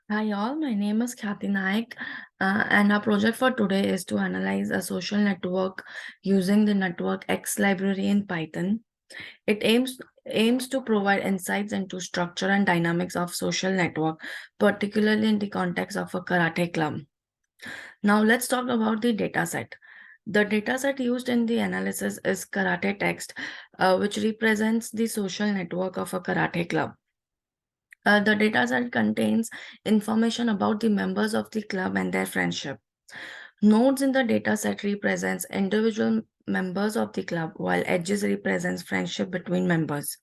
Hi all, my name is Khyati Naik, and our project for today is to analyze a social network using the Network X library in Python. It aims to provide insights into structure and dynamics of social network, particularly in the context of a karate club. Now let's talk about the dataset. The dataset used in the analysis is karate text, which represents the social network of a karate club. The dataset contains information about the members of the club and their friendship. Nodes in the dataset represents individual members of the club, while edges represents friendship between members.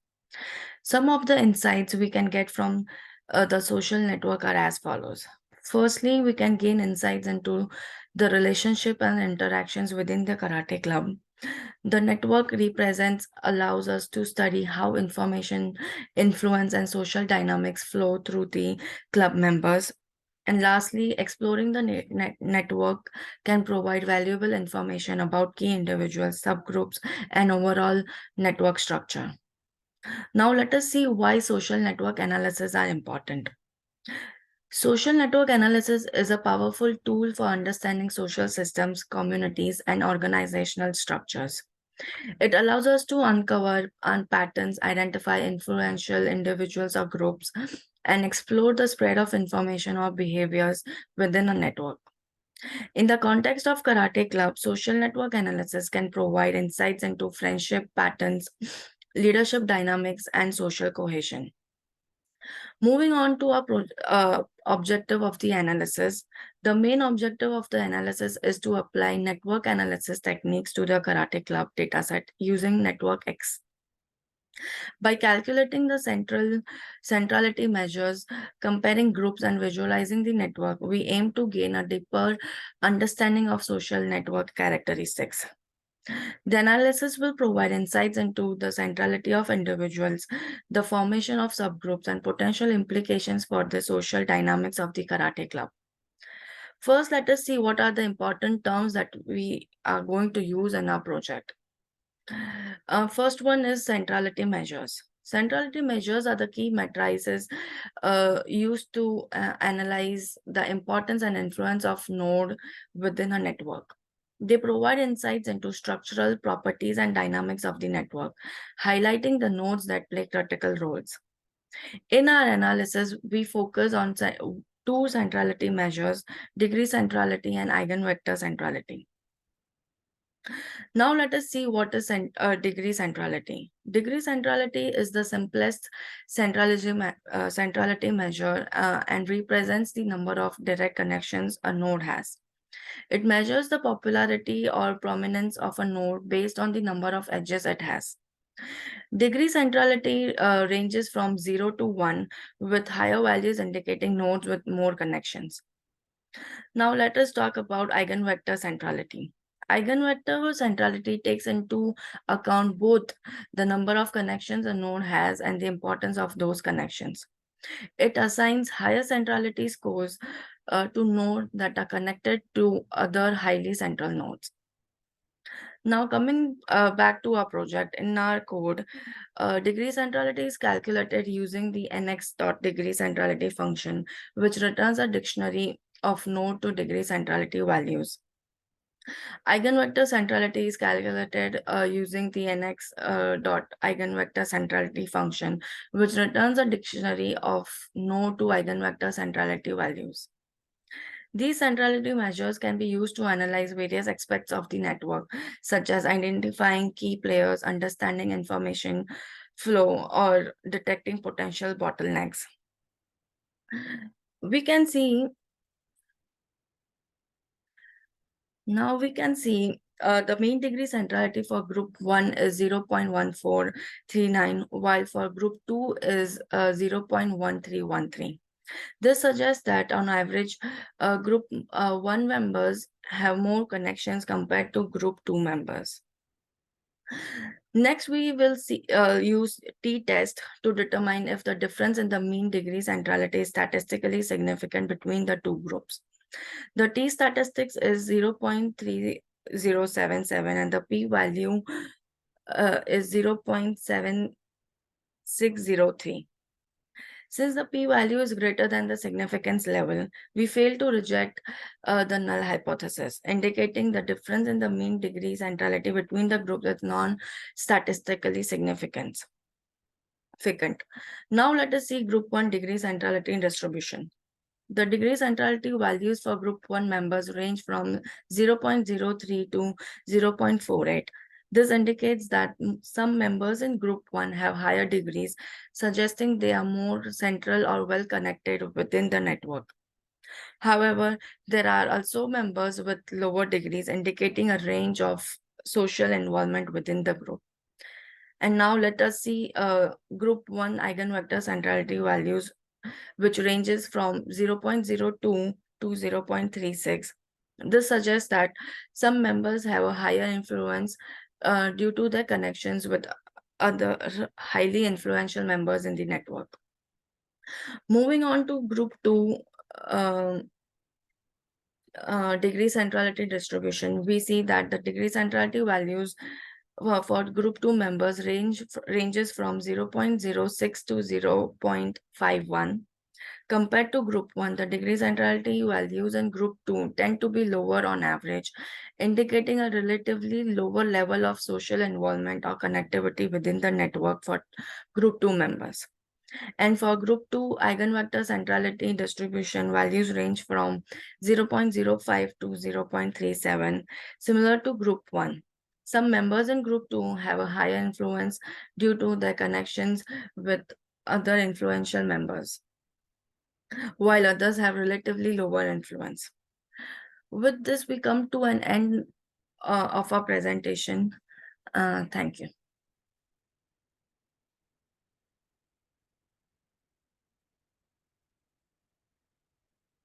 Some of the insights we can get from the social network are as follows. Firstly, we can gain insights into the relationship and interactions within the karate club. The network represents allows us to study how information, influence, and social dynamics flow through the club members. And lastly, exploring the network can provide valuable information about key individuals, subgroups, and overall network structure. Now, let us see why social network analysis are important. Social network analysis is a powerful tool for understanding social systems, communities, and organizational structures. It allows us to uncover patterns, identify influential individuals or groups, and explore the spread of information or behaviors within a network. In the context of Karate Club, social network analysis can provide insights into friendship patterns, leadership dynamics, and social cohesion. Moving on to our objective of the analysis, the main objective of the analysis is to apply network analysis techniques to the Karate Club dataset using Network X. By calculating the centrality measures, comparing groups, and visualizing the network, we aim to gain a deeper understanding of social network characteristics. The analysis will provide insights into the centrality of individuals, the formation of subgroups, and potential implications for the social dynamics of the karate club. First, let us see what are the important terms that we are going to use in our project. First one is centrality measures. Centrality measures are the key matrices used to analyze the importance and influence of node within a network. They provide insights into structural properties and dynamics of the network, highlighting the nodes that play critical roles. In our analysis, we focus on two centrality measures, degree centrality and eigenvector centrality. Now let us see what is degree centrality. Degree centrality is the simplest centrality measure and represents the number of direct connections a node has. It measures the popularity or prominence of a node based on the number of edges it has. Degree centrality ranges from 0 to 1, with higher values indicating nodes with more connections. Now let us talk about eigenvector centrality. Eigenvector centrality takes into account both the number of connections a node has and the importance of those connections. It assigns higher centrality scores to nodes that are connected to other highly central nodes. Now coming back to our project, in our code, degree centrality is calculated using the nx.degree centrality function, which returns a dictionary of node to degree centrality values. Eigenvector centrality is calculated using the nx dot eigenvector centrality function, which returns a dictionary of node to eigenvector centrality values. These centrality measures can be used to analyze various aspects of the network, such as identifying key players, understanding information flow, or detecting potential bottlenecks. We can see Now we can see the mean degree centrality for group 1 is 0.1439, while for group 2 is 0.1313. This suggests that on average, group 1 members have more connections compared to group 2 members. Next, we will use t-test to determine if the difference in the mean degree centrality is statistically significant between the two groups. The t-statistics is 0.3077 and the p-value is 0.7603. Since the p-value is greater than the significance level, we fail to reject the null hypothesis, indicating the difference in the mean degree centrality between the groups with non-statistically significance. Now let us see group 1 degree centrality distribution. The degree centrality values for group 1 members range from 0.03 to 0.48. This indicates that some members in group 1 have higher degrees, suggesting they are more central or well connected within the network. However, there are also members with lower degrees, indicating a range of social involvement within the group. And now let us see group 1 eigenvector centrality values, which ranges from 0.02 to 0.36. This suggests that some members have a higher influence due to their connections with other highly influential members in the network. Moving on to group 2 degree centrality distribution, we see that the degree centrality values for group 2 members ranges from 0.06 to 0.51. Compared to group 1, the degree centrality values in group 2 tend to be lower on average, indicating a relatively lower level of social involvement or connectivity within the network for group 2 members. And for group 2, eigenvector centrality distribution values range from 0.05 to 0.37, similar to group 1. Some members in group 2 have a higher influence due to their connections with other influential members, while others have relatively lower influence. With this, we come to an end of our presentation. Thank you.